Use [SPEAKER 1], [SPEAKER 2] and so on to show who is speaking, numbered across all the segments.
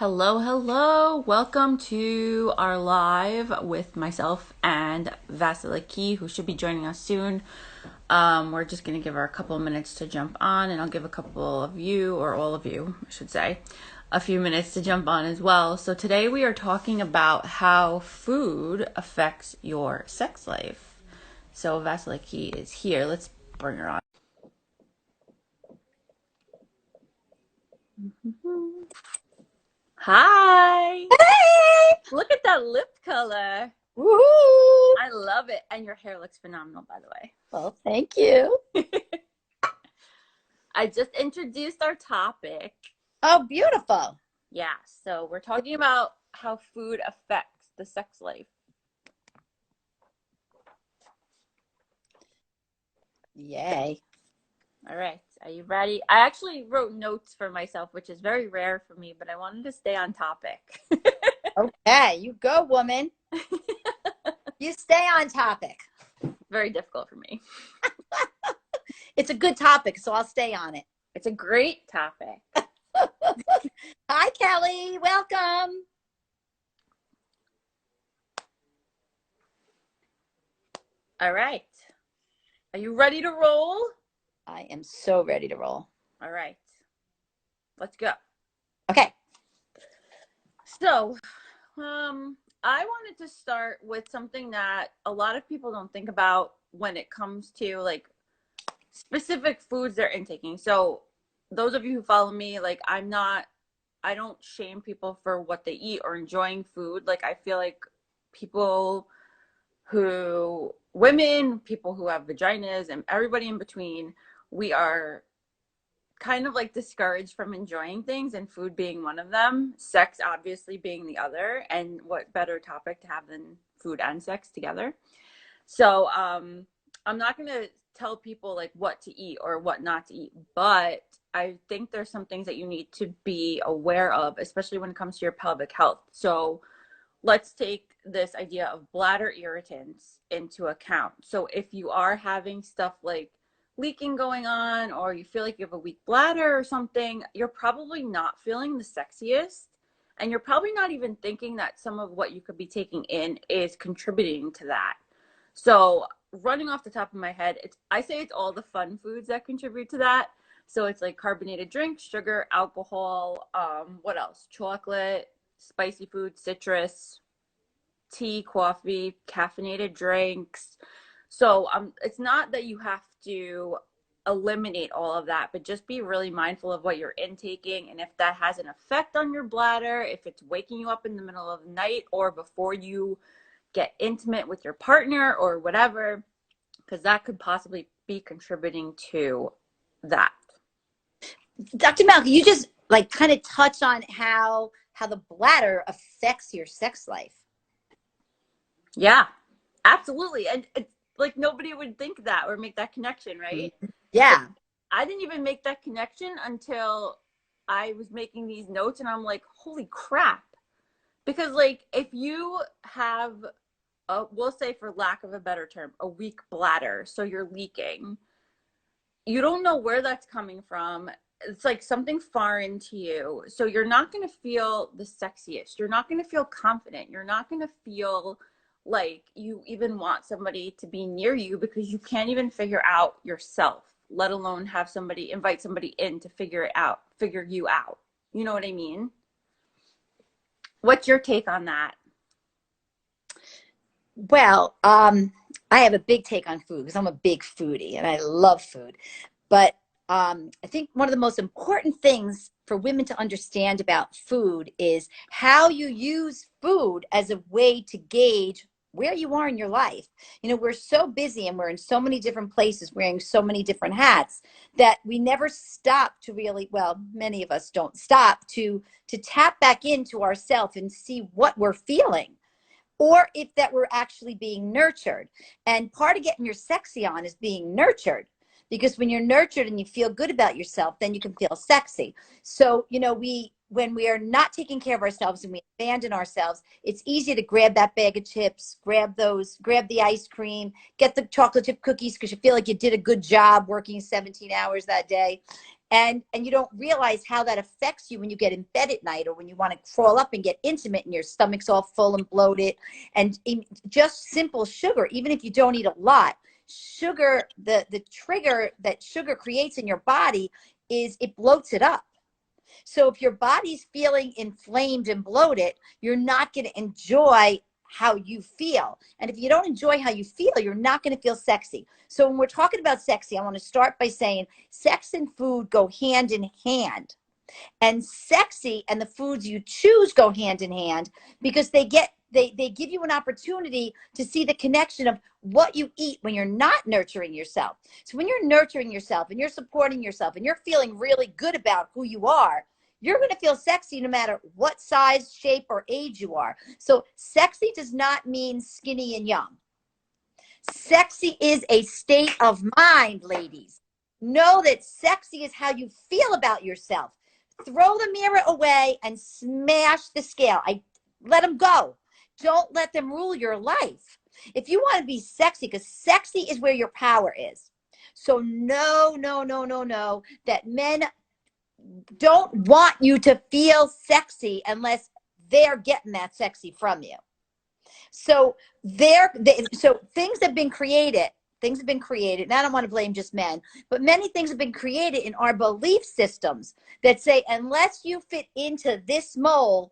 [SPEAKER 1] Hello, hello. Welcome to our live with myself and Vasiliki, who should be joining us soon. We're just going to give her a couple of minutes to jump on, and I'll give a couple of you, or all of you, I should say, a few minutes to jump on as well. So today we are talking about how food affects your sex life. So Vasiliki is here. Let's bring her on. Hi!
[SPEAKER 2] Hey!
[SPEAKER 1] Look at that lip color.
[SPEAKER 2] Woohoo!
[SPEAKER 1] I love it. And your hair looks phenomenal, by the
[SPEAKER 2] Well, thank you.
[SPEAKER 1] way. I just introduced our topic.
[SPEAKER 2] Oh, beautiful.
[SPEAKER 1] Yeah, so we're talking about how food affects the sex life.
[SPEAKER 2] Yay.
[SPEAKER 1] All right, are you ready? I actually wrote notes for myself, which is very rare for me, but I wanted to stay on topic.
[SPEAKER 2] Okay, you go, woman. You stay on topic.
[SPEAKER 1] Very difficult for me.
[SPEAKER 2] It's a good topic, so I'll stay on it.
[SPEAKER 1] It's a great topic.
[SPEAKER 2] Hi, Kelly. Welcome.
[SPEAKER 1] All right. Are you ready to roll?
[SPEAKER 2] I am so ready to roll.
[SPEAKER 1] All right. Let's go.
[SPEAKER 2] Okay.
[SPEAKER 1] So, I wanted to start with something that a lot of people don't think about when it comes to like specific foods they're intaking. So, those of you who follow me, like I don't shame people for what they eat or enjoying food. Like I feel like people women, people who have vaginas and everybody in between, we are kind of like discouraged from enjoying things, and food being one of them, sex obviously being the other. And what better topic to have than food and sex together? So I'm not going to tell people like what to eat or what not to eat, but I think there's some things that you need to be aware of, especially when it comes to your pelvic health. So let's take this idea of bladder irritants into account. So if you are having stuff like leaking going on, or you feel like you have a weak bladder or something, you're probably not feeling the sexiest. And you're probably not even thinking that some of what you could be taking in is contributing to that. So running off the top of my head, I say it's all the fun foods that contribute to that. So it's like carbonated drinks, sugar, alcohol, what else? Chocolate, spicy food, citrus, tea, coffee, caffeinated drinks. So it's not that you have to eliminate all of that, but just be really mindful of what you're intaking, and if that has an effect on your bladder, if it's waking you up in the middle of the night or before you get intimate with your partner or whatever, because that could possibly be contributing to that.
[SPEAKER 2] Dr. Malcolm, you just like kind of touch on how the bladder affects your sex life.
[SPEAKER 1] Yeah, absolutely. And it's like nobody would think that or make that connection, right?
[SPEAKER 2] Yeah.
[SPEAKER 1] I didn't even make that connection until I was making these notes, and I'm like, holy crap. Because like if you have we'll say, for lack of a better term, a weak bladder, so you're leaking, you don't know where that's coming from. It's like something foreign to you. So you're not going to feel the sexiest. You're not going to feel confident. You're not going to feel like you even want somebody to be near you, because you can't even figure out yourself, let alone have somebody invite somebody in to figure you out. You know what I mean? What's your take on that?
[SPEAKER 2] Well, I have a big take on food because I'm a big foodie and I love food. But I think one of the most important things for women to understand about food is how you use food as a way to gauge where you are in your life. You know, we're so busy and we're in so many different places, wearing so many different hats, that we never stop to really, well, many of us don't stop to tap back into ourselves and see what we're feeling, or if that we're actually being nurtured. And part of getting your sexy on is being nurtured, because when you're nurtured and you feel good about yourself, then you can feel sexy. So, you know, when we are not taking care of ourselves and we abandon ourselves, it's easy to grab that bag of chips, grab the ice cream, get the chocolate chip cookies because you feel like you did a good job working 17 hours that day. And you don't realize how that affects you when you get in bed at night, or when you want to crawl up and get intimate and your stomach's all full and bloated. And just simple sugar, even if you don't eat a lot, sugar, the trigger that sugar creates in your body is it bloats it up. So if your body's feeling inflamed and bloated, you're not going to enjoy how you feel. And if you don't enjoy how you feel, you're not going to feel sexy. So when we're talking about sexy, I want to start by saying sex and food go hand in hand. And sexy and the foods you choose go hand in hand, because they give you an opportunity to see the connection of what you eat when you're not nurturing yourself. So when you're nurturing yourself and you're supporting yourself and you're feeling really good about who you are, you're going to feel sexy no matter what size, shape, or age you are. So sexy does not mean skinny and young. Sexy is a state of mind, ladies. Know that sexy is how you feel about yourself. Throw the mirror away and smash the scale. Let them go. Don't let them rule your life. If you want to be sexy, because sexy is where your power is. So no, no, no, no, no, that men don't want you to feel sexy unless they're getting that sexy from you. So so things have been created. Things have been created, and I don't want to blame just men, but many things have been created in our belief systems that say, unless you fit into this mold,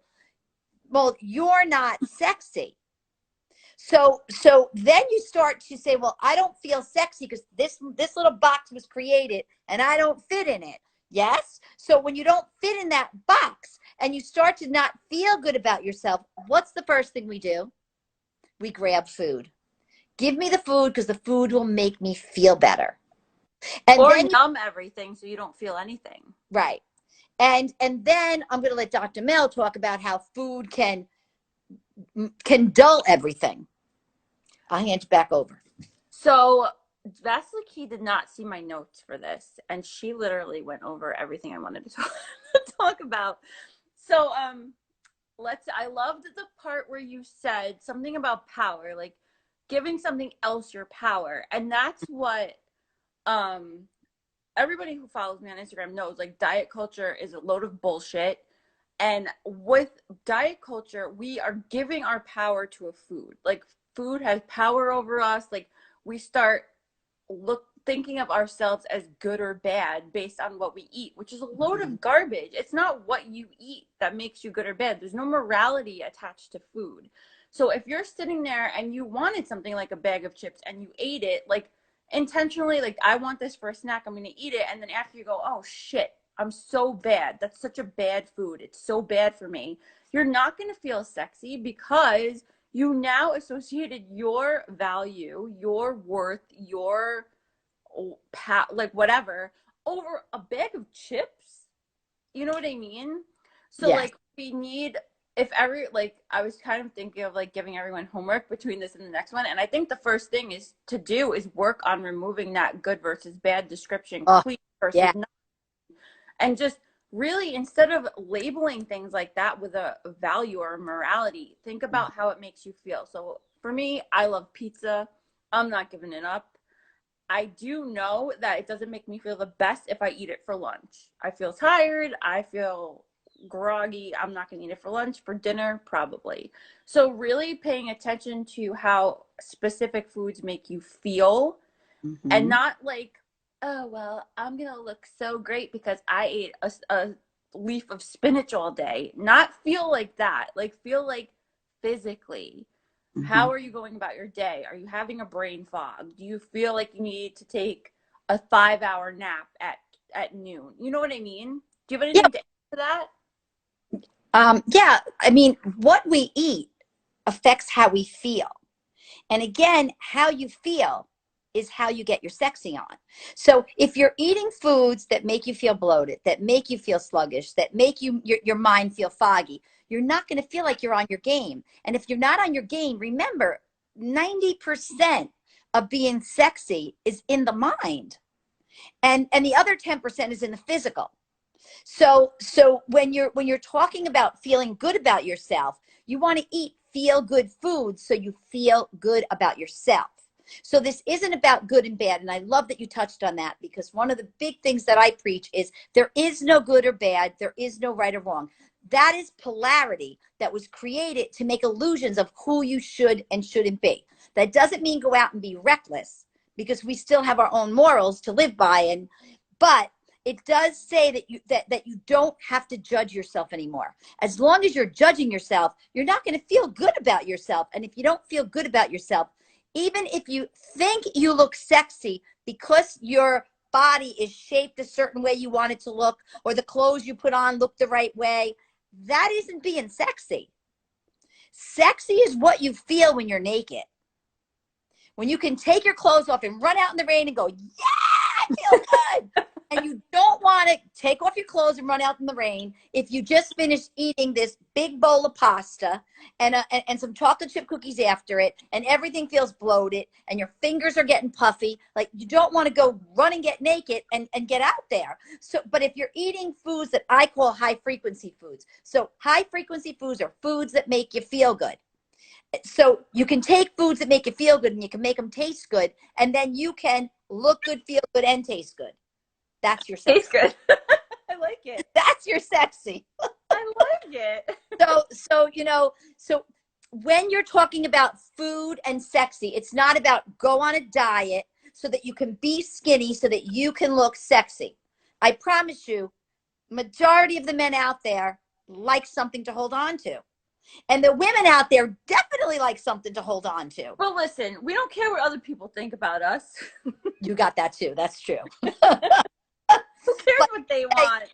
[SPEAKER 2] you're not sexy. So then you start to say, well, I don't feel sexy because this little box was created and I don't fit in it. Yes. So when you don't fit in that box and you start to not feel good about yourself, what's the first thing we do? We grab food. Give me the food because the food will make me feel better. And
[SPEAKER 1] Or
[SPEAKER 2] then
[SPEAKER 1] numb everything so you don't feel anything.
[SPEAKER 2] right. And then I'm going to let Dr. Mel talk about how food can dull everything. I'll hand you back over.
[SPEAKER 1] So Vasiliki did not see my notes for this, and she literally went over everything I wanted to talk about. So I loved the part where you said something about power, like giving something else your power. And that's what um everybody who follows me on Instagram knows, like, diet culture is a load of bullshit. And with diet culture, we are giving our power to a food. Like, food has power over us. Like, we start thinking of ourselves as good or bad based on what we eat, which is a load of garbage. It's not what you eat that makes you good or bad. There's no morality attached to food. So if you're sitting there and you wanted something like a bag of chips and you ate it, like, intentionally, like, I want this for a snack, I'm gonna eat it, and then after you go, oh shit, I'm so bad, that's such a bad food, it's so bad for me, you're not gonna feel sexy, because you now associated your value, your worth, your like whatever, over a bag of chips. You know what I mean? So
[SPEAKER 2] Yes.
[SPEAKER 1] like, we need, if every, like, I was kind of thinking of like giving everyone homework between this and the next one, and I think the first thing is to do is work on removing that good versus bad description,
[SPEAKER 2] Oh,
[SPEAKER 1] clean versus
[SPEAKER 2] yeah.
[SPEAKER 1] not, and just really, instead of labeling things like that with a value or a morality, think about how it makes you feel. So for me, I love pizza. I'm not giving it up. I do know that it doesn't make me feel the best if I eat it for lunch. I feel tired. I feel groggy. I'm not going to eat it for lunch. For dinner, probably. So, really paying attention to how specific foods make you feel, and
[SPEAKER 2] Mm-hmm.
[SPEAKER 1] not like, oh, well, I'm going to look so great because I ate a leaf of spinach all day. Not feel like that. Like, feel like physically.
[SPEAKER 2] Mm-hmm.
[SPEAKER 1] How are you going about your day? Are you having a brain fog? Do you feel like you need to take a 5-hour nap at noon? You know what I mean? Do you have
[SPEAKER 2] Yeah.
[SPEAKER 1] anything to add to that?
[SPEAKER 2] Yeah. I mean, what we eat affects how we feel. And again, how you feel is how you get your sexy on. So if you're eating foods that make you feel bloated, that make you feel sluggish, that make your mind feel foggy, you're not going to feel like you're on your game. And if you're not on your game, remember, 90% of being sexy is in the mind. And the other 10% is in the physical. So when you're talking about feeling good about yourself, you want to eat feel good foods so you feel good about yourself. So this isn't about good and bad. And I love that you touched on that, because one of the big things that I preach is there is no good or bad. There is no right or wrong. That is polarity that was created to make illusions of who you should and shouldn't be. That doesn't mean go out and be reckless, because we still have our own morals to live by. But it does say that you don't have to judge yourself anymore. As long as you're judging yourself, you're not going to feel good about yourself. And if you don't feel good about yourself, even if you think you look sexy because your body is shaped a certain way you want it to look, or the clothes you put on look the right way, that isn't being sexy. Sexy is what you feel when you're naked. When you can take your clothes off and run out in the rain and go, yeah, I feel good. And you don't want to take off your clothes and run out in the rain if you just finished eating this big bowl of pasta and some chocolate chip cookies after it, and everything feels bloated and your fingers are getting puffy. Like, you don't want to go run and get naked and get out there. So, but if you're eating foods that I call high frequency foods, so high frequency foods are foods that make you feel good. So you can take foods that make you feel good and you can make them taste good, and then you can look good, feel good, and taste good. That's your sexy.
[SPEAKER 1] Tastes good. I like it.
[SPEAKER 2] That's your sexy.
[SPEAKER 1] I like it.
[SPEAKER 2] So when you're talking about food and sexy, it's not about go on a diet so that you can be skinny so that you can look sexy. I promise you, majority of the men out there like something to hold on to. And the women out there definitely like something to hold on to.
[SPEAKER 1] Well, listen, we don't care what other people think about us.
[SPEAKER 2] You got that too. That's true.
[SPEAKER 1] Who cares what they want?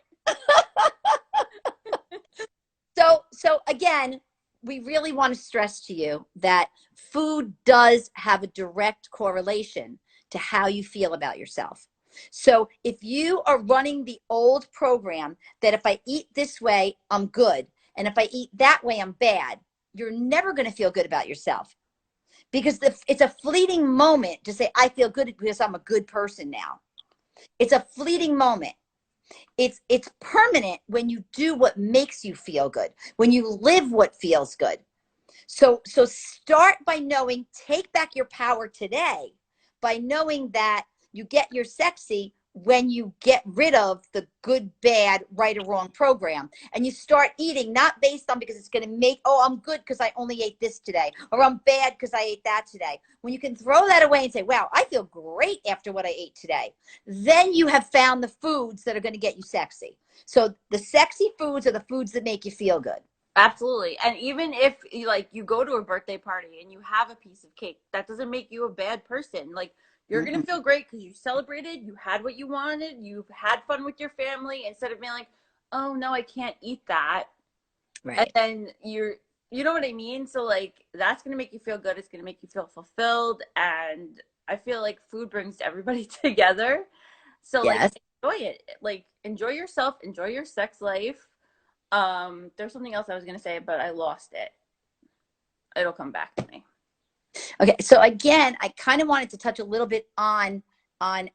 [SPEAKER 2] So again, we really want to stress to you that food does have a direct correlation to how you feel about yourself. So if you are running the old program that if I eat this way, I'm good, and if I eat that way, I'm bad, you're never going to feel good about yourself, because it's a fleeting moment to say, I feel good because I'm a good person now. It's a fleeting moment. It's permanent when you do what makes you feel good, when you live what feels good. So start by knowing, take back your power today by knowing that you get your sexy when you get rid of the good, bad, right or wrong program, and you start eating not based on because it's going to make, oh, I'm good because I only ate this today, or I'm bad because I ate that today. When you can throw that away and say, wow, I feel great after what I ate today, then you have found the foods that are going to get you sexy. So the sexy foods are the foods that make you feel good.
[SPEAKER 1] Absolutely. And even if you go to a birthday party and you have a piece of cake, that doesn't make you a bad person. Like, you're going to feel great because you celebrated, you had what you wanted, you've had fun with your family, instead of being like, oh no, I can't eat that.
[SPEAKER 2] Right.
[SPEAKER 1] And then you know what I mean? So like, that's going to make you feel good. It's going to make you feel fulfilled. And I feel like food brings everybody together. So
[SPEAKER 2] Yes.
[SPEAKER 1] like, enjoy it. Like, enjoy yourself, enjoy your sex life. There's something else I was going to say, but I lost it. It'll come back to me.
[SPEAKER 2] Okay, so again, I kind of wanted to touch a little bit on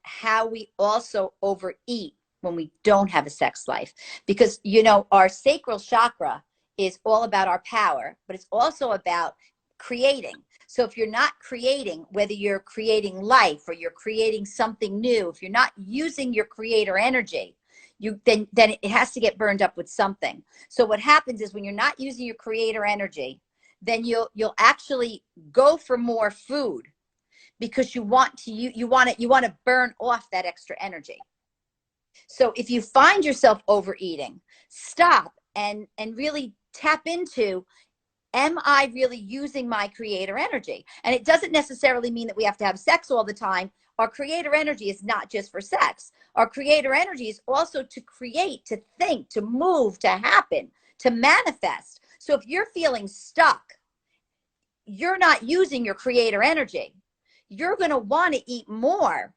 [SPEAKER 2] how we also overeat when we don't have a sex life, because our sacral chakra is all about our power, but it's also about creating. So if you're not creating, whether you're creating life or you're creating something new, if you're not using your creator energy, then it has to get burned up with something. So what happens is when you're not using your creator energy, then you'll actually go for more food because you want to burn off that extra energy. So if you find yourself overeating, stop and really tap into, am I really using my creator energy? And it doesn't necessarily mean that we have to have sex all the time. Our creator energy is not just for sex. Our creator energy is also to create, to think, to move, to happen, to manifest. So if you're feeling stuck, you're not using your creator energy. You're going to want to eat more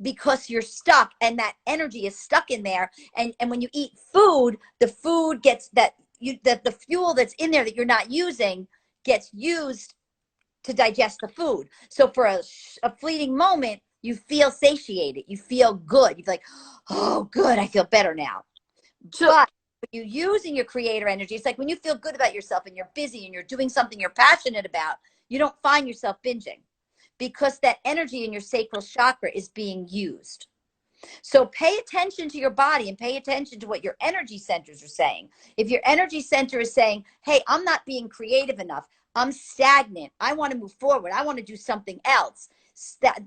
[SPEAKER 2] because you're stuck, and that energy is stuck in there. And when you eat food, the food gets the fuel that's in there that you're not using gets used to digest the food. So for a fleeting moment, you feel satiated. You feel good. You're like, oh, good. I feel better now. But when you're using your creator energy, it's like when you feel good about yourself and you're busy and you're doing something you're passionate about, you don't find yourself binging. because that energy in your sacral chakra is being used. So pay attention to your body and pay attention to what your energy centers are saying. If your energy center is saying, hey, I'm not being creative enough, I'm stagnant, I want to move forward, I want to do something else, that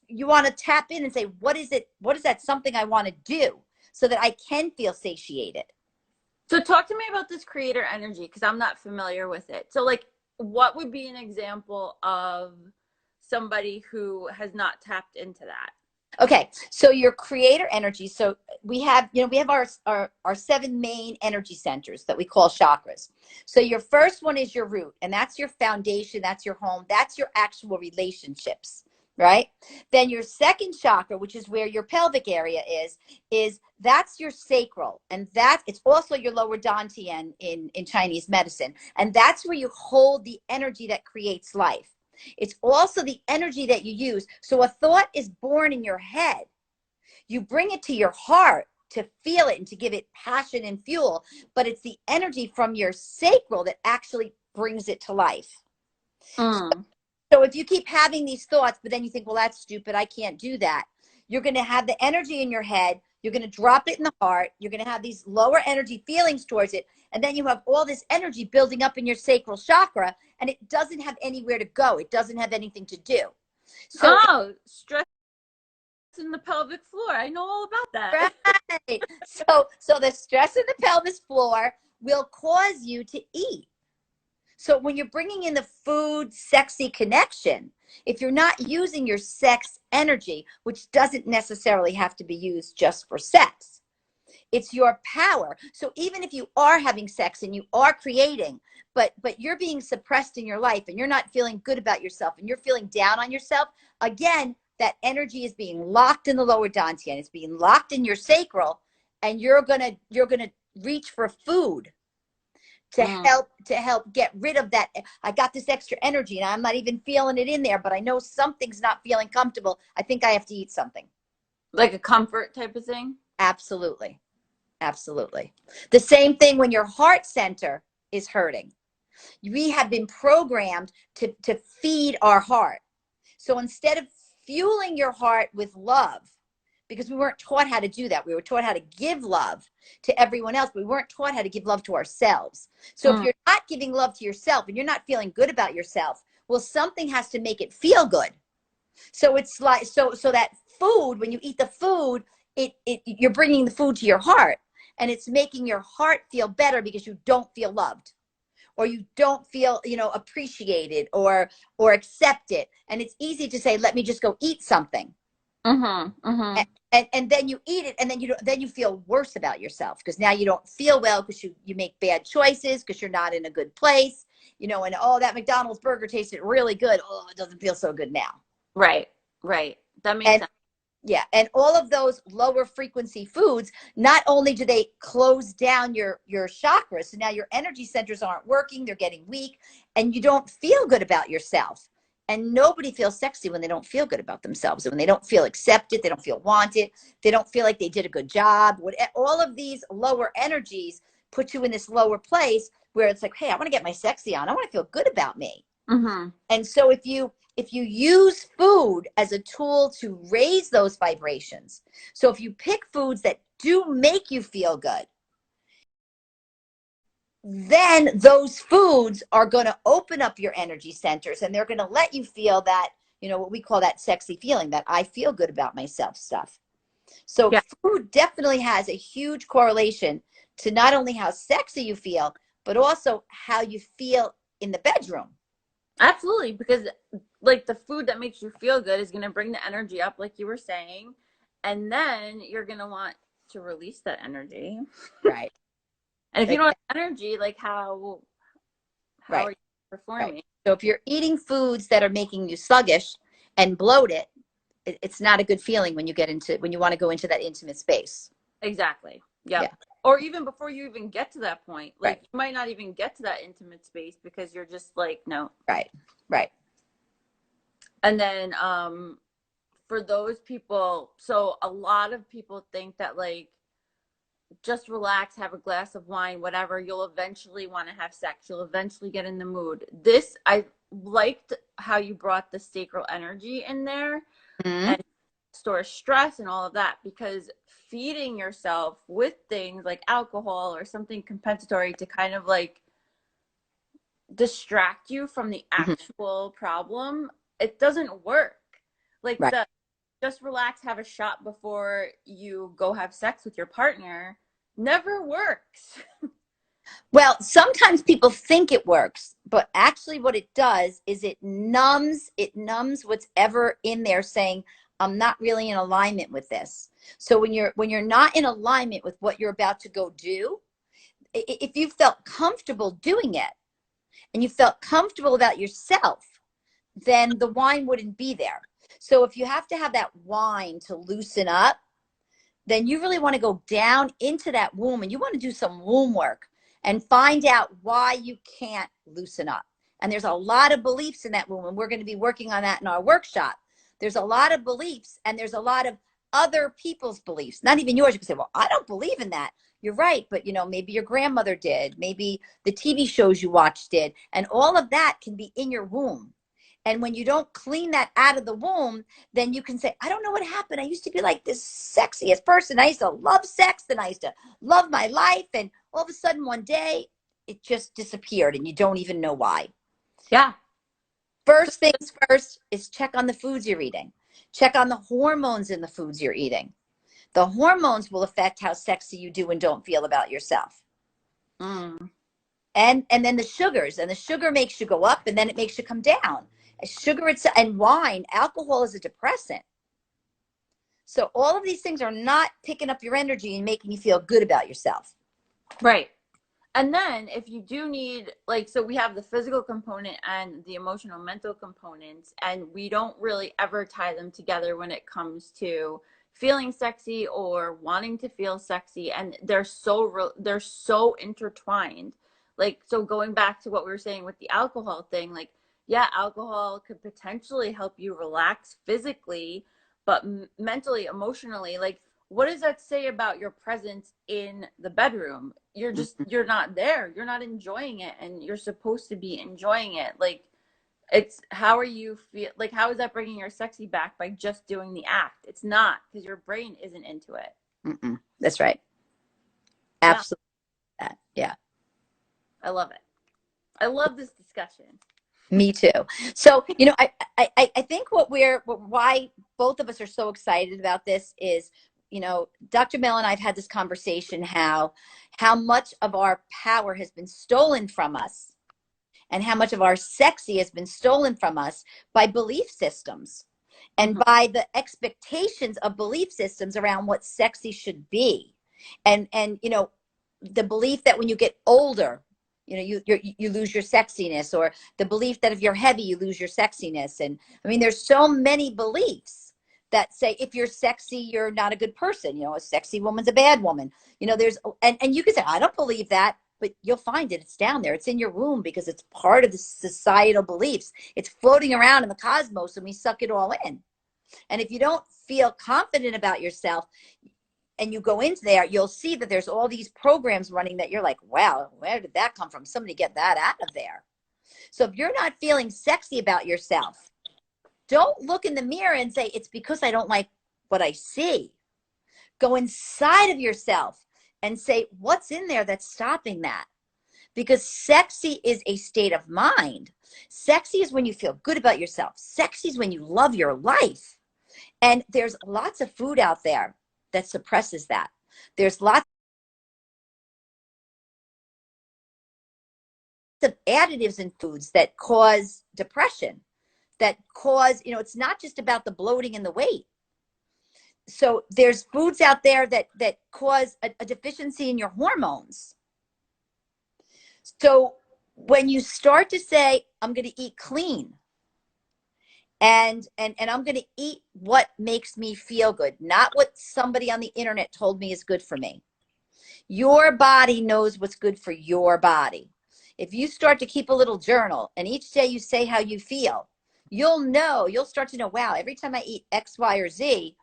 [SPEAKER 2] you want to tap in and say, what is it? What is that something I want to do so that I can feel satiated?
[SPEAKER 1] So talk to me about this creator energy because I'm not familiar with it. So like what would be an example of somebody who has not tapped into that?
[SPEAKER 2] Okay, so your creator energy. So we have, we have our seven main energy centers that we call chakras. So your first one is your root, and that's your foundation, that's your home, that's your actual relationships, right? Then your second chakra, which is where your pelvic area is that's your sacral, and that it's also your lower dantian in Chinese medicine, and that's where you hold the energy that creates life. It's also the energy that you use. So a thought is born in your head. You bring it to your heart to feel it and to give it passion and fuel, but it's the energy from your sacral that actually brings it to life.
[SPEAKER 1] Mm.
[SPEAKER 2] So if you keep having these thoughts, but then you think, well, that's stupid, I can't do that, you're going to have the energy in your head, you're going to drop it in the heart, you're going to have these lower energy feelings towards it, and then you have all this energy building up in your sacral chakra, and it doesn't have anywhere to go. It doesn't have anything to do. So,
[SPEAKER 1] Oh, stress in the pelvic floor. I know all about that.
[SPEAKER 2] right. So the stress in the pelvis floor will cause you to eat. So when you're bringing in the food sexy connection, if you're not using your sex energy, which doesn't necessarily have to be used just for sex, it's your power. So even if you are having sex and you are creating, but you're being suppressed in your life and you're not feeling good about yourself and you're feeling down on yourself, again, that energy is being locked in the lower dantian. It's being locked in your sacral, and you're gonna reach for food to
[SPEAKER 1] Mm.
[SPEAKER 2] help get rid of that. I got this extra energy and I'm not even feeling it in there, but I know something's not feeling comfortable. I think I have to eat something.
[SPEAKER 1] Like a comfort type of thing?
[SPEAKER 2] Absolutely. Absolutely. The same thing when your heart center is hurting. We have been programmed to feed our heart. So instead of fueling your heart with love, because we weren't taught how to do that, we were taught how to give love to everyone else, but we weren't taught how to give love to ourselves. So if
[SPEAKER 1] Mm.
[SPEAKER 2] you're not giving love to yourself and you're not feeling good about yourself, well, something has to make it feel good. So it's like, so that food, when you eat the food, you're bringing the food to your heart, and it's making your heart feel better because you don't feel loved, or you don't feel, appreciated or accepted. And it's easy to say, let me just go eat something.
[SPEAKER 1] Mhm. Mhm.
[SPEAKER 2] And then you eat it, and then you feel worse about yourself because now you don't feel well because you make bad choices because you're not in a good place, and oh, that McDonald's burger tasted really good. Oh, it doesn't feel so good now.
[SPEAKER 1] Right. Right. That makes
[SPEAKER 2] And
[SPEAKER 1] sense.
[SPEAKER 2] yeah, and all of those lower frequency foods, not only do they close down your chakras, so now your energy centers aren't working, they're getting weak, and you don't feel good about yourself. And nobody feels sexy when they don't feel good about themselves, and when they don't feel accepted, they don't feel wanted, they don't feel like they did a good job. All of these lower energies put you in this lower place where it's like, hey, I want to get my sexy on. I want to feel good about me.
[SPEAKER 1] Mhm.
[SPEAKER 2] And so if you use food as a tool to raise those vibrations, so if you pick foods that do make you feel good, then those foods are going to open up your energy centers, and they're going to let you feel that, what we call that sexy feeling, that I feel good about myself stuff. So
[SPEAKER 1] Yeah.
[SPEAKER 2] food definitely has a huge correlation to not only how sexy you feel, but also how you feel in the bedroom.
[SPEAKER 1] Absolutely, because like the food that makes you feel good is going to bring the energy up like you were saying, and then you're going to want to release that energy.
[SPEAKER 2] Right.
[SPEAKER 1] And if you
[SPEAKER 2] Right.
[SPEAKER 1] don't have energy, like how
[SPEAKER 2] Right.
[SPEAKER 1] are you
[SPEAKER 2] Right.
[SPEAKER 1] performing?
[SPEAKER 2] So if you're eating foods that are making you sluggish and bloated, it's not a good feeling when you want to go into that intimate space.
[SPEAKER 1] Exactly.
[SPEAKER 2] Yeah.
[SPEAKER 1] Yep. Or even before you even get to that point, like
[SPEAKER 2] Right.
[SPEAKER 1] you might not even get to that intimate space because you're just like, no.
[SPEAKER 2] Right. Right.
[SPEAKER 1] And then for those people, so a lot of people think that like just relax, have a glass of wine, whatever, you'll eventually want to have sex. You'll eventually get in the mood. This I liked how you brought the sacral energy in there
[SPEAKER 2] Mhm.
[SPEAKER 1] and store stress and all of that, because feeding yourself with things like alcohol or something compensatory to kind of like distract you from the
[SPEAKER 2] Mhm.
[SPEAKER 1] actual problem, it doesn't work. Like
[SPEAKER 2] Right.
[SPEAKER 1] the just relax, have a shot before you go have sex with your partner never works.
[SPEAKER 2] Well, sometimes people think it works, but actually what it does is it numbs what's ever in there saying, I'm not really in alignment with this. So when you're not in alignment with what you're about to go do, if you felt comfortable doing it and you felt comfortable about yourself, then the wine wouldn't be there. So if you have to have that wine to loosen up, then you really want to go down into that womb and you want to do some womb work and find out why you can't loosen up. And there's a lot of beliefs in that womb, and we're going to be working on that in our workshop. There's a lot of beliefs, and there's a lot of other people's beliefs, not even yours. You can say, well, I don't believe in that. You're right, but maybe your grandmother did, maybe the TV shows you watched did, and all of that can be in your womb. And when you don't clean that out of the womb, then you can say, I don't know what happened. I used to be like this sexiest person. I used to love sex and I used to love my life. And all of a sudden, one day, it just disappeared and you don't even know why.
[SPEAKER 1] Yeah.
[SPEAKER 2] First things first is check on the foods you're eating. Check on the hormones in the foods you're eating. The hormones will affect how sexy you do and don't feel about yourself.
[SPEAKER 1] Mm.
[SPEAKER 2] And then the sugars, and the sugar makes you go up and then it makes you come down. Sugar and wine, alcohol is a depressant. So all of these things are not picking up your energy and making you feel good about yourself.
[SPEAKER 1] Right. And then if you do need, like, so we have the physical component and the emotional mental components, and we don't really ever tie them together when it comes to feeling sexy or wanting to feel sexy. And they're so intertwined. Like, so going back to what we were saying with the alcohol thing, like, yeah, alcohol could potentially help you relax physically, but mentally, emotionally, like, what does that say about your presence in the bedroom? You're not there, you're not enjoying it, and you're supposed to be enjoying it. Like, it's how are you feel, like, how is that bringing your sexy back by just doing the act? It's not, because your brain isn't into it.
[SPEAKER 2] Mm-mm. That's right.
[SPEAKER 1] Yeah,
[SPEAKER 2] Absolutely. That. Yeah.
[SPEAKER 1] I love it. I love this discussion.
[SPEAKER 2] Me too. So, I think why both of us are so excited about this is, Dr. Mel and I've had this conversation how much of our power has been stolen from us and how much of our sexy has been stolen from us by belief systems and
[SPEAKER 1] Mhm.
[SPEAKER 2] by the expectations of belief systems around what sexy should be. And the belief that when you get older, you lose your sexiness, or the belief that if you're heavy, you lose your sexiness. And I mean, there's so many beliefs that say if you're sexy, you're not a good person. A sexy woman's a bad woman. And you can say, I don't believe that, but you'll find it. It's down there. It's in your womb because it's part of the societal beliefs. It's floating around in the cosmos and we suck it all in. And if you don't feel confident about yourself and you go into there, you'll see that there's all these programs running that you're like, wow, where did that come from? Somebody get that out of there. So if you're not feeling sexy about yourself, don't look in the mirror and say, it's because I don't like what I see. Go inside of yourself and say, what's in there that's stopping that? Because sexy is a state of mind. Sexy is when you feel good about yourself. Sexy is when you love your life. And there's lots of food out there that suppresses that. There's lots of additives in foods that cause depression, that cause, it's not just about the bloating and the weight. So there's foods out there that cause a deficiency in your hormones. So when you start to say, I'm going to eat clean, and I'm going to eat what makes me feel good, not what somebody on the internet told me is good for me. Your body knows what's good for your body. If you start to keep a little journal and each day you say how you feel, you'll start to know, wow, every time I eat X, Y, or Z,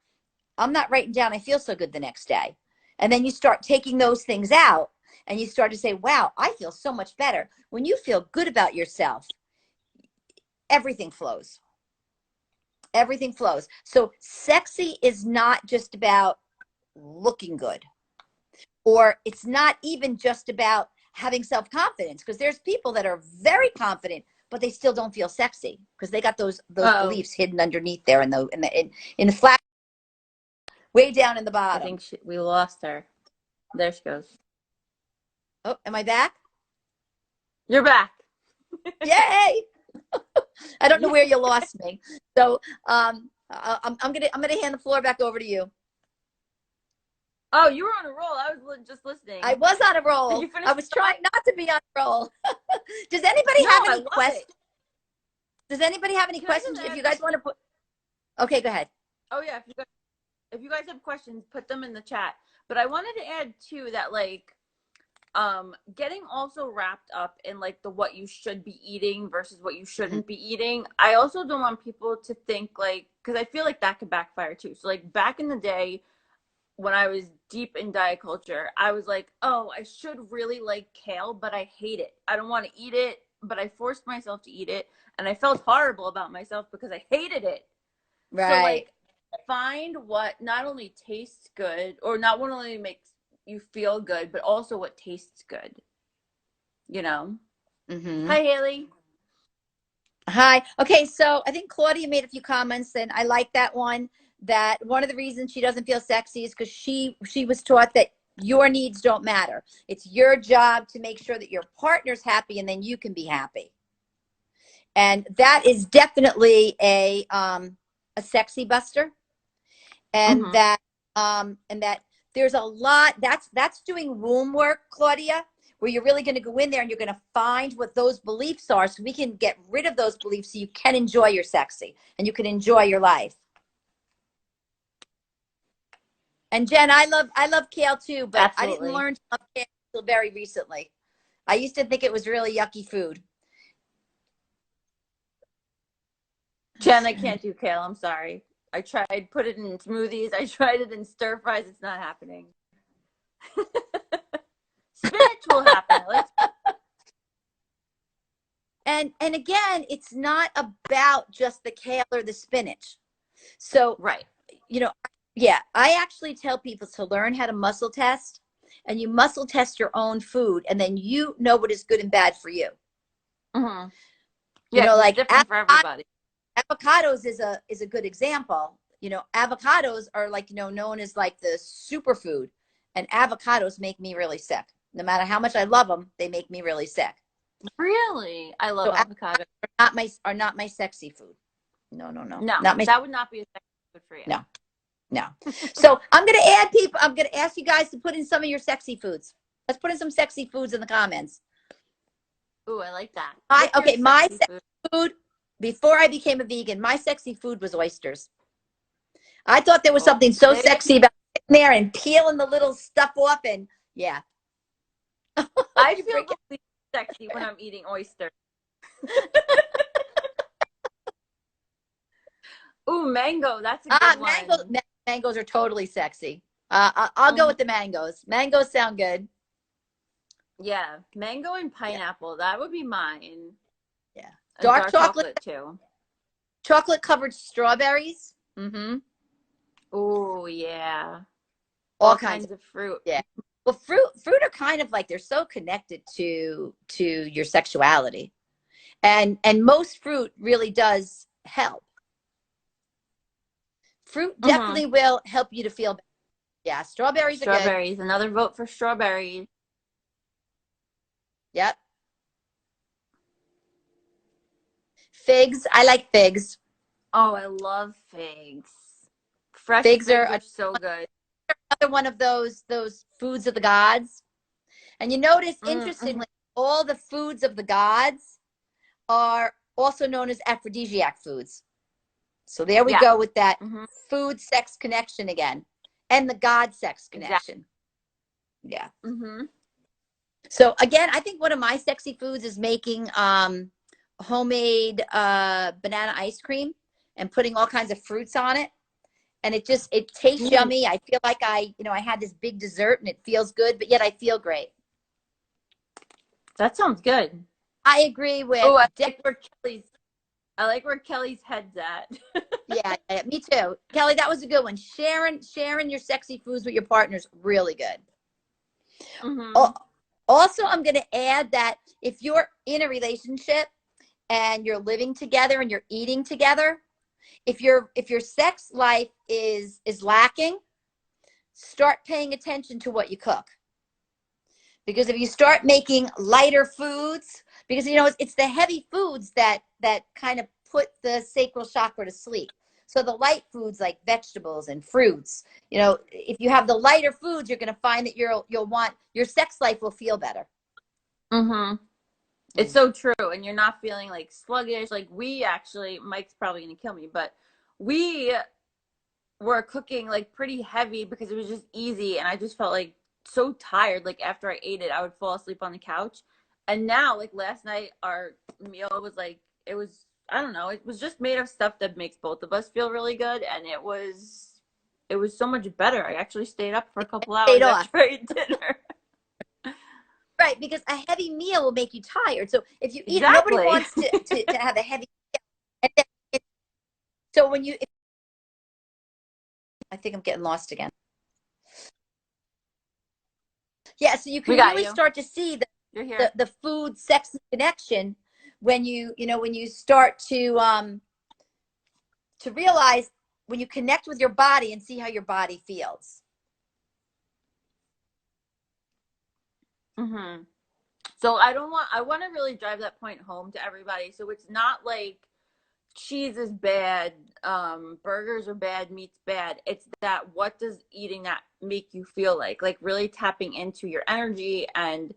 [SPEAKER 2] I'm not writing down I feel so good the next day. And then you start taking those things out and you start to say, wow, I feel so much better. When you feel good about yourself, everything flows. Everything flows. So sexy is not just about looking good, or it's not even just about having self-confidence, because there's people that are very confident but they still don't feel sexy because they got those
[SPEAKER 1] Oh,
[SPEAKER 2] beliefs hidden underneath there in the flat, way down in the
[SPEAKER 1] I
[SPEAKER 2] bottom.
[SPEAKER 1] think we lost her. There she goes.
[SPEAKER 2] Oh, am I back?
[SPEAKER 1] You're back.
[SPEAKER 2] Yay! I don't know
[SPEAKER 1] Yeah.
[SPEAKER 2] where you lost me. So I'm gonna hand the floor back over to you.
[SPEAKER 1] Oh, you were on a roll. I was just
[SPEAKER 2] I
[SPEAKER 1] listening.
[SPEAKER 2] was on a
[SPEAKER 1] Did
[SPEAKER 2] roll.
[SPEAKER 1] you finish
[SPEAKER 2] I
[SPEAKER 1] the
[SPEAKER 2] was
[SPEAKER 1] thought?
[SPEAKER 2] trying not to be on a roll. Does anybody
[SPEAKER 1] No,
[SPEAKER 2] have
[SPEAKER 1] I
[SPEAKER 2] any
[SPEAKER 1] love
[SPEAKER 2] questions?
[SPEAKER 1] it.
[SPEAKER 2] Does anybody have any
[SPEAKER 1] Can I just
[SPEAKER 2] questions? If
[SPEAKER 1] add?
[SPEAKER 2] you guys want to put, okay, go ahead.
[SPEAKER 1] Oh yeah, if you guys have questions, put them in the chat. But I wanted to add too that like getting also wrapped up in like the what you should be eating versus what you
[SPEAKER 2] Mhm.
[SPEAKER 1] shouldn't be eating. I also don't want people to think like, because I feel like that could backfire too. So like back in the day when I was deep in diet culture, I was like, oh, I should really like kale, but I hate it. I don't want to eat it, but I forced myself to eat it, and I felt horrible about myself because I hated it. So
[SPEAKER 2] Right.
[SPEAKER 1] like find what not only tastes good or not only makes you feel good, but also what tastes good, you know?
[SPEAKER 2] Mm-hmm.
[SPEAKER 1] Hi Haley.
[SPEAKER 2] Hi. Okay, so I think Claudia made a few comments, and I like that one. That one of the reasons she doesn't feel sexy is because she was taught that your needs don't matter. It's your job to make sure that your partner's happy, and then you can be happy. And that is definitely a sexy buster. And
[SPEAKER 1] Mm-hmm.
[SPEAKER 2] that there's a lot that's doing womb work, Claudia, where you're really going to go in there and you're going to find what those beliefs are, so we can get rid of those beliefs so you can enjoy your sexy and you can enjoy your life. And Jen, I love kale too, but I didn't
[SPEAKER 1] Absolutely.
[SPEAKER 2] learn to love kale until very recently. I used to think it was really yucky food.
[SPEAKER 1] Jen, I can't do kale. I'm sorry. I tried put it in smoothies. I tried it in stir fries. It's not happening. Spinach will happen. I like.
[SPEAKER 2] And again, it's not about just the kale or the spinach. So,
[SPEAKER 1] Right.
[SPEAKER 2] you know, yeah, I actually tell people to learn how to muscle test, and you muscle test your own food, and then you know what is good and bad for you.
[SPEAKER 1] Mm-hmm.
[SPEAKER 2] You
[SPEAKER 1] Yeah,
[SPEAKER 2] know,
[SPEAKER 1] because it's
[SPEAKER 2] like
[SPEAKER 1] different for everybody.
[SPEAKER 2] avocados is a good example. You know, avocados are like, known as like the superfood, and avocados make me really sick. No matter how much I love them, they make me really sick.
[SPEAKER 1] Really, I
[SPEAKER 2] So
[SPEAKER 1] love
[SPEAKER 2] avocados
[SPEAKER 1] avocado.
[SPEAKER 2] are not my sexy food. No, no, no,
[SPEAKER 1] No,
[SPEAKER 2] not my
[SPEAKER 1] that would not be a second food for
[SPEAKER 2] no.
[SPEAKER 1] you.
[SPEAKER 2] No. So I'm gonna ask you guys to put in some of your sexy foods. Let's put in some sexy foods in the comments.
[SPEAKER 1] Ooh, I like that.
[SPEAKER 2] I
[SPEAKER 1] What's your
[SPEAKER 2] Okay, my
[SPEAKER 1] sexy
[SPEAKER 2] sexy
[SPEAKER 1] food?
[SPEAKER 2] food before I became a vegan, my sexy food was oysters. I thought there was something so
[SPEAKER 1] Okay.
[SPEAKER 2] sexy about sitting there and peeling the little stuff off, and yeah.
[SPEAKER 1] I
[SPEAKER 2] You
[SPEAKER 1] feel
[SPEAKER 2] bring
[SPEAKER 1] the least sexy when I'm eating oysters. Ooh, mango. That's a good
[SPEAKER 2] mangoes.
[SPEAKER 1] one.
[SPEAKER 2] Mangoes are totally sexy. I'll go
[SPEAKER 1] Mhm.
[SPEAKER 2] with the mangoes. Mangoes sound good.
[SPEAKER 1] Yeah, mango and
[SPEAKER 2] Yeah,
[SPEAKER 1] pineapple. That would be mine.
[SPEAKER 2] yeah.
[SPEAKER 1] And
[SPEAKER 2] Dark
[SPEAKER 1] dark
[SPEAKER 2] chocolate,
[SPEAKER 1] chocolate too.
[SPEAKER 2] chocolate covered strawberries. Mm-hmm.
[SPEAKER 1] Ooh, yeah.
[SPEAKER 2] All
[SPEAKER 1] All
[SPEAKER 2] kinds of,
[SPEAKER 1] kinds of fruit.
[SPEAKER 2] yeah. Well, fruit are kind of like, they're so connected to your sexuality, and most fruit really does help. Fruit
[SPEAKER 1] Mm-hmm.
[SPEAKER 2] definitely will help you to feel better. Yeah, strawberries are good.
[SPEAKER 1] Strawberries. Another vote for strawberries.
[SPEAKER 2] Yep. Figs, I like figs.
[SPEAKER 1] Oh, I love figs. Fresh
[SPEAKER 2] Figs are
[SPEAKER 1] figs are so good.
[SPEAKER 2] another one of those foods of the gods. And you notice,
[SPEAKER 1] Mm-hmm.
[SPEAKER 2] interestingly, all the foods of the gods are also known as aphrodisiac foods. So there we
[SPEAKER 1] Yeah.
[SPEAKER 2] go with that
[SPEAKER 1] Mm-hmm.
[SPEAKER 2] food sex connection again, and the God sex
[SPEAKER 1] Exactly.
[SPEAKER 2] connection. Yeah.
[SPEAKER 1] Mm-hmm.
[SPEAKER 2] So again, I think one of my sexy foods is making homemade banana ice cream and putting all kinds of fruits on it. And it tastes
[SPEAKER 1] Ooh,
[SPEAKER 2] yummy. I feel like I had this big dessert and it feels good, but yet I feel great.
[SPEAKER 1] that sounds good.
[SPEAKER 2] I agree with
[SPEAKER 1] Oh, I like where Kelly's. I like where Kelly's head's at.
[SPEAKER 2] Yeah, yeah, me too. Kelly, that was a good one. Sharing your sexy foods with your partners, really good.
[SPEAKER 1] Mm-hmm.
[SPEAKER 2] Also, I'm going to add that if you're in a relationship and you're living together and you're eating together, if your sex life is lacking, start paying attention to what you cook. Because if you start making lighter foods, because it's the heavy foods that kind of put the sacral chakra to sleep. So the light foods like vegetables and fruits, if you have the lighter foods, you're going to find that you'll want your sex life will feel better.
[SPEAKER 1] Mm-hmm. It's
[SPEAKER 2] Mm.
[SPEAKER 1] so true. And you're not feeling like sluggish. Like we actually, Mike's probably going to kill me, but we were cooking like pretty heavy because it was just easy. And I just felt like so tired. Like after I ate it, I would fall asleep on the couch. And now, like last night, our meal was like, it was, I don't know, it was just made of stuff that makes both of us feel really good. And it was so much better. I actually stayed up for a couple
[SPEAKER 2] Paid
[SPEAKER 1] hours
[SPEAKER 2] off.
[SPEAKER 1] after I ate dinner.
[SPEAKER 2] Right, because a heavy meal will make you tired. So if you eat, nobody
[SPEAKER 1] Exactly.
[SPEAKER 2] wants to have a heavy meal. And then so when you, I think I'm getting lost again. Yeah, so you
[SPEAKER 1] We
[SPEAKER 2] can
[SPEAKER 1] got
[SPEAKER 2] really
[SPEAKER 1] you.
[SPEAKER 2] start to see
[SPEAKER 1] You're here.
[SPEAKER 2] the food sex connection when you start to realize when you connect with your body and see how your body feels.
[SPEAKER 1] Mm-hmm. So I want to really drive that point home to everybody. So it's not like cheese is bad, burgers are bad, meat's bad. It's that what does eating that make you feel like? Like really tapping into your energy and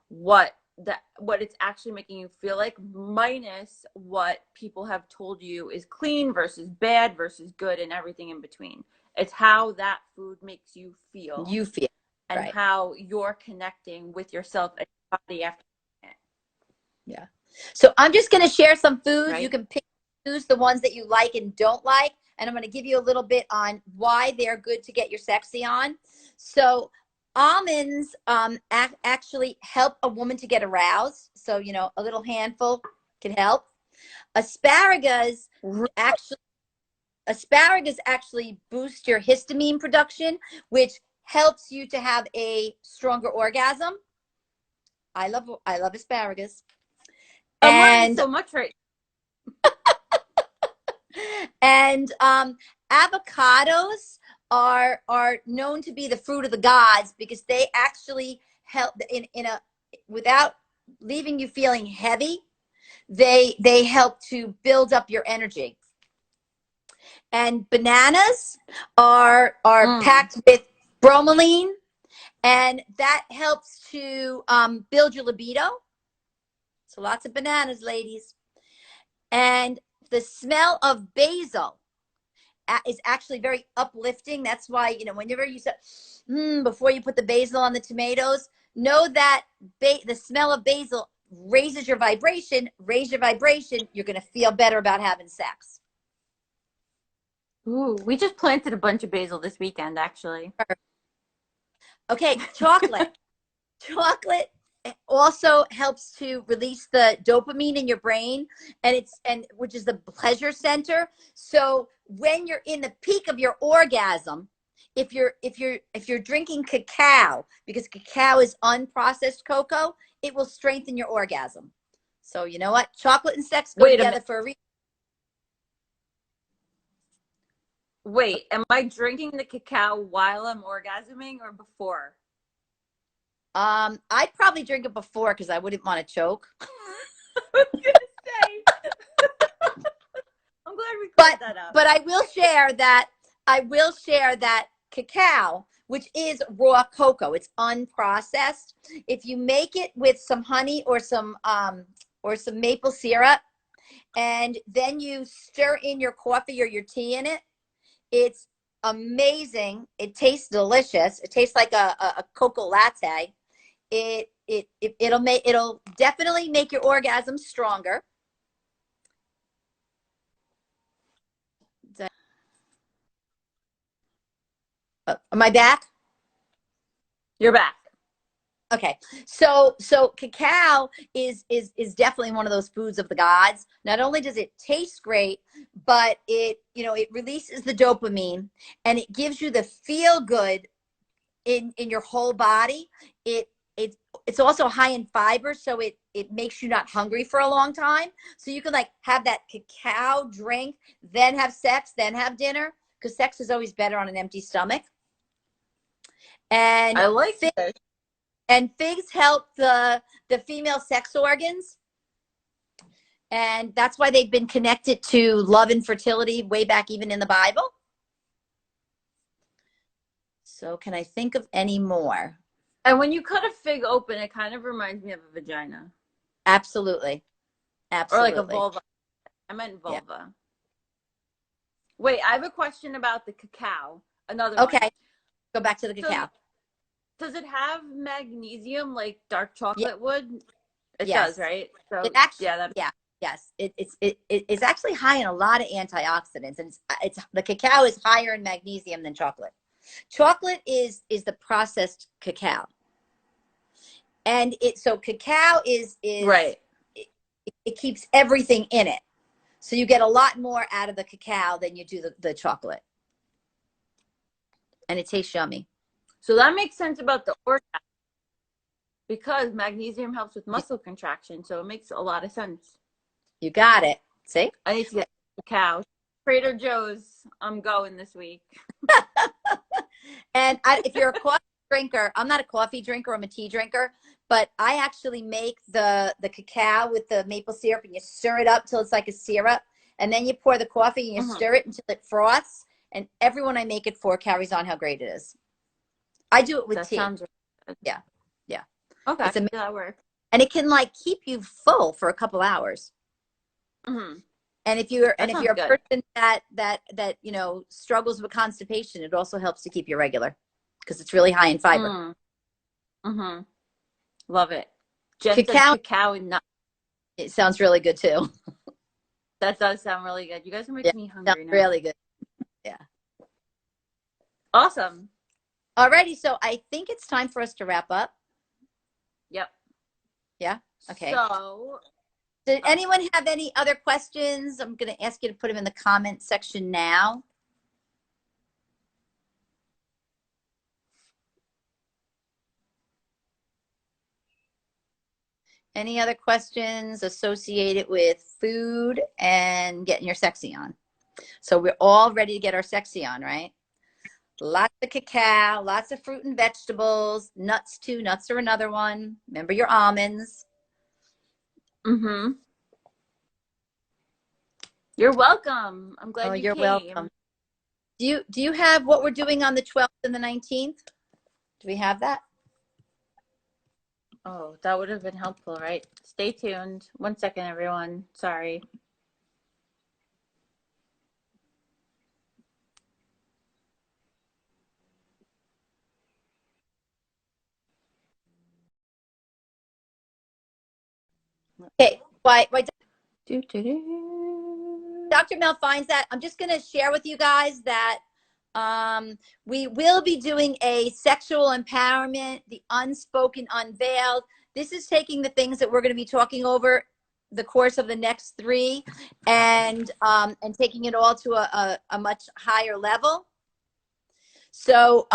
[SPEAKER 1] what it's actually making you feel like, minus what people have told you is clean versus bad versus good and everything in between. It's how that food makes you feel
[SPEAKER 2] You feel
[SPEAKER 1] and
[SPEAKER 2] right.
[SPEAKER 1] how you're connecting with yourself and your body after it,
[SPEAKER 2] Yeah. So I'm just going to share some foods. You
[SPEAKER 1] right?
[SPEAKER 2] can pick choose the ones that you like and don't like, and I'm going to give you a little bit on why they're good to get your sexy on. So almonds actually help a woman to get aroused. So a little handful can help. Asparagus actually asparagus actually boosts your histamine production, which helps you to have a stronger orgasm. I love asparagus.
[SPEAKER 1] I'm learning
[SPEAKER 2] And
[SPEAKER 1] so much right.
[SPEAKER 2] and avocados are known to be the fruit of the gods because they actually help in a without leaving you feeling heavy. They help to build up your energy. And bananas are
[SPEAKER 1] Mm.
[SPEAKER 2] packed with bromelain, and that helps to build your libido. So lots of bananas, ladies. And the smell of basil is actually very uplifting. That's why, whenever you say, before you put the basil on the tomatoes, know that the smell of basil raises your vibration. Raise your vibration, you're going to feel better about having sex.
[SPEAKER 1] Ooh, we just planted a bunch of basil this weekend, actually.
[SPEAKER 2] Okay, chocolate. Chocolate also helps to release the dopamine in your brain, and which is the pleasure center. So when you're in the peak of your orgasm, if you're drinking cacao, because cacao is unprocessed cocoa, it will strengthen your orgasm. So you know what? Chocolate and sex go
[SPEAKER 1] Wait a
[SPEAKER 2] together
[SPEAKER 1] minute.
[SPEAKER 2] for a reason.
[SPEAKER 1] Wait, am I drinking the cacao while I'm orgasming or before?
[SPEAKER 2] I'd probably drink it before because I wouldn't want to choke.
[SPEAKER 1] I was gonna say. I'm glad we
[SPEAKER 2] but
[SPEAKER 1] cleared that up.
[SPEAKER 2] but I will share that cacao, which is raw cocoa, it's unprocessed. If you make it with some honey or some maple syrup, and then you stir in your coffee or your tea in it, it's amazing. It tastes delicious. It tastes like a cocoa latte. It'll definitely make your orgasm stronger. Am I back?
[SPEAKER 1] You're back.
[SPEAKER 2] Okay, so cacao is definitely one of those foods of the gods. Not only does it taste great, but it releases the dopamine and it gives you the feel good in your whole body. It it it's also high in fiber, so it makes you not hungry for a long time. So you can like have that cacao drink, then have sex, then have dinner, because sex is always better on an empty stomach. And
[SPEAKER 1] I like this.
[SPEAKER 2] figs help the female sex organs, and that's why they've been connected to love and fertility way back even in the Bible. So can I think of any more?
[SPEAKER 1] And when you cut a fig open, it kind of reminds me of a vagina.
[SPEAKER 2] Absolutely.
[SPEAKER 1] Or like a
[SPEAKER 2] Absolutely.
[SPEAKER 1] vulva. I meant
[SPEAKER 2] Yeah.
[SPEAKER 1] vulva. Wait, I have a question about the cacao. Another one.
[SPEAKER 2] Okay, go back to the
[SPEAKER 1] So
[SPEAKER 2] cacao.
[SPEAKER 1] does it have magnesium like dark
[SPEAKER 2] Yeah.
[SPEAKER 1] chocolate would? It does,
[SPEAKER 2] Yes.
[SPEAKER 1] right?
[SPEAKER 2] It
[SPEAKER 1] So
[SPEAKER 2] actually,
[SPEAKER 1] yeah, that
[SPEAKER 2] yeah, yes. It's actually high in a lot of antioxidants, and it's the cacao is higher in magnesium than chocolate. Chocolate is the processed cacao, and cacao is
[SPEAKER 1] right.
[SPEAKER 2] it, it keeps everything in it. So you get a lot more out of the cacao than you do the chocolate, and it tastes yummy.
[SPEAKER 1] So that makes sense about the orgasm because magnesium helps with
[SPEAKER 2] You,
[SPEAKER 1] muscle contraction. So it makes a lot of sense.
[SPEAKER 2] you got it. See?
[SPEAKER 1] I need to get cacao. Trader Joe's, I'm going this week.
[SPEAKER 2] And if you're a coffee drinker, I'm not a coffee drinker, I'm a tea drinker, but I actually make the cacao with the maple syrup and you stir it up till it's like a syrup. And then you pour the coffee and you
[SPEAKER 1] Mm-hmm.
[SPEAKER 2] stir it until it froths. And everyone I make it for carries on how great it is. I do it with
[SPEAKER 1] That
[SPEAKER 2] tea.
[SPEAKER 1] sounds really good.
[SPEAKER 2] Yeah. Yeah.
[SPEAKER 1] Okay.
[SPEAKER 2] It's amazing.
[SPEAKER 1] That works.
[SPEAKER 2] And it can like keep you full for a couple hours.
[SPEAKER 1] Mm-hmm.
[SPEAKER 2] And if you're
[SPEAKER 1] That sounds
[SPEAKER 2] a
[SPEAKER 1] good.
[SPEAKER 2] person that struggles with constipation, it also helps to keep you regular because it's really high in fiber.
[SPEAKER 1] Mm. Mm-hmm. Love it. Jen said
[SPEAKER 2] Cacao,
[SPEAKER 1] cacao and nuts.
[SPEAKER 2] it sounds really good too.
[SPEAKER 1] That does sound really good. You guys are
[SPEAKER 2] Yeah,
[SPEAKER 1] making me
[SPEAKER 2] sounds
[SPEAKER 1] hungry now.
[SPEAKER 2] really good. Yeah.
[SPEAKER 1] Awesome.
[SPEAKER 2] Alrighty, so I think it's time for us to wrap up.
[SPEAKER 1] Yep.
[SPEAKER 2] Yeah. Okay.
[SPEAKER 1] So,
[SPEAKER 2] Did
[SPEAKER 1] oh,
[SPEAKER 2] anyone have any other questions? I'm going to ask you to put them in the comment section now. Any other questions associated with food and getting your sexy on? So we're all ready to get our sexy on, right? Lots of cacao, lots of fruit and vegetables, nuts too. Nuts are another one. Remember your almonds.
[SPEAKER 1] mm-hmm. You're welcome. I'm
[SPEAKER 2] Oh,
[SPEAKER 1] glad you
[SPEAKER 2] you're
[SPEAKER 1] came.
[SPEAKER 2] welcome. Do you have what we're doing on the 12th and the 19th? Do we have that?
[SPEAKER 1] Oh, that would have been helpful, right? Stay tuned. 1 second, everyone. Sorry.
[SPEAKER 2] Okay. Why
[SPEAKER 1] Do-do-do.
[SPEAKER 2] Dr. Mel finds that, I'm just going to share with you guys that we will be doing a sexual empowerment, the unspoken unveiled. This is taking the things that we're going to be talking over the course of the next 3 and taking it all to a much higher level. So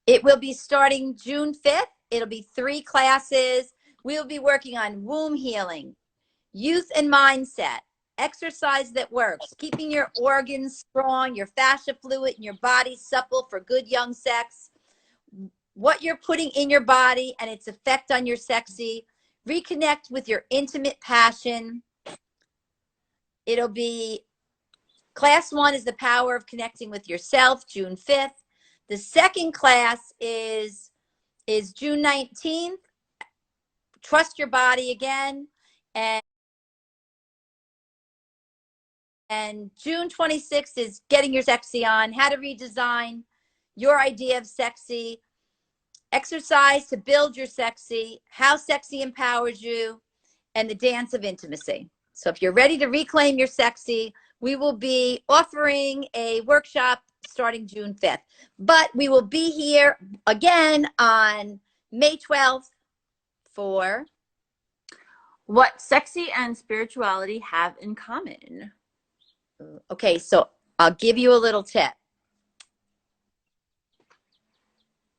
[SPEAKER 2] it will be starting June 5th. It'll be 3 classes. We'll be working on womb healing, youth and mindset, exercise that works, keeping your organs strong, your fascia fluid, and your body supple for good young sex, what you're putting in your body and its effect on your sexy, reconnect with your intimate passion. It'll be class 1 is the power of connecting with yourself, June 5th. The second class is June 19th, trust your body again. And June 26th is getting your sexy on, how to redesign your idea of sexy, exercise to build your sexy, how sexy empowers you, and the dance of intimacy. So if you're ready to reclaim your sexy, we will be offering a workshop starting June 5th. But we will be here again on May 12th for
[SPEAKER 1] What sexy and spirituality have in common.
[SPEAKER 2] Okay, so I'll give you a little tip.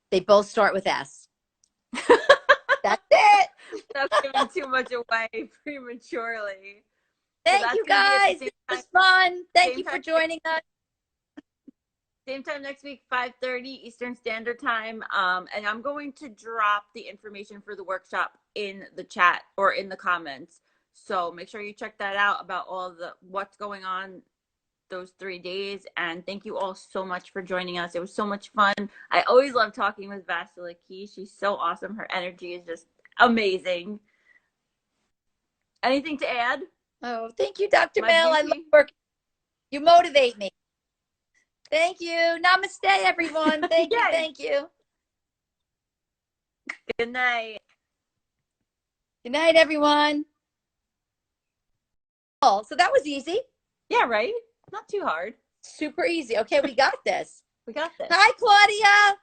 [SPEAKER 2] They both start with S. That's it.
[SPEAKER 1] That's giving too much away prematurely. So
[SPEAKER 2] Thank
[SPEAKER 1] that's
[SPEAKER 2] you
[SPEAKER 1] going to be at the
[SPEAKER 2] guys.
[SPEAKER 1] same
[SPEAKER 2] It
[SPEAKER 1] time.
[SPEAKER 2] was fun. Thank
[SPEAKER 1] Same
[SPEAKER 2] you for
[SPEAKER 1] time.
[SPEAKER 2] joining us.
[SPEAKER 1] Same time next week, 5:30 Eastern Standard Time. And I'm going to drop the information for the workshop in the chat or in the comments. So make sure you check that out about all the what's going on those 3 days. And thank you all so much for joining us. It was so much fun. I always love talking with Vasiliki. She's so awesome. Her energy is just amazing. Anything to add?
[SPEAKER 2] Oh, thank you, Dr.
[SPEAKER 1] My
[SPEAKER 2] Mel. I love
[SPEAKER 1] beauty.
[SPEAKER 2] working. You motivate me. Thank you. Namaste, everyone. Thank you.
[SPEAKER 1] Yes.
[SPEAKER 2] Thank you.
[SPEAKER 1] Good night.
[SPEAKER 2] Good night, everyone. Oh, so that was easy.
[SPEAKER 1] Yeah, right? Not too hard.
[SPEAKER 2] Super easy. Okay, we got this.
[SPEAKER 1] We got this.
[SPEAKER 2] Hi, Claudia.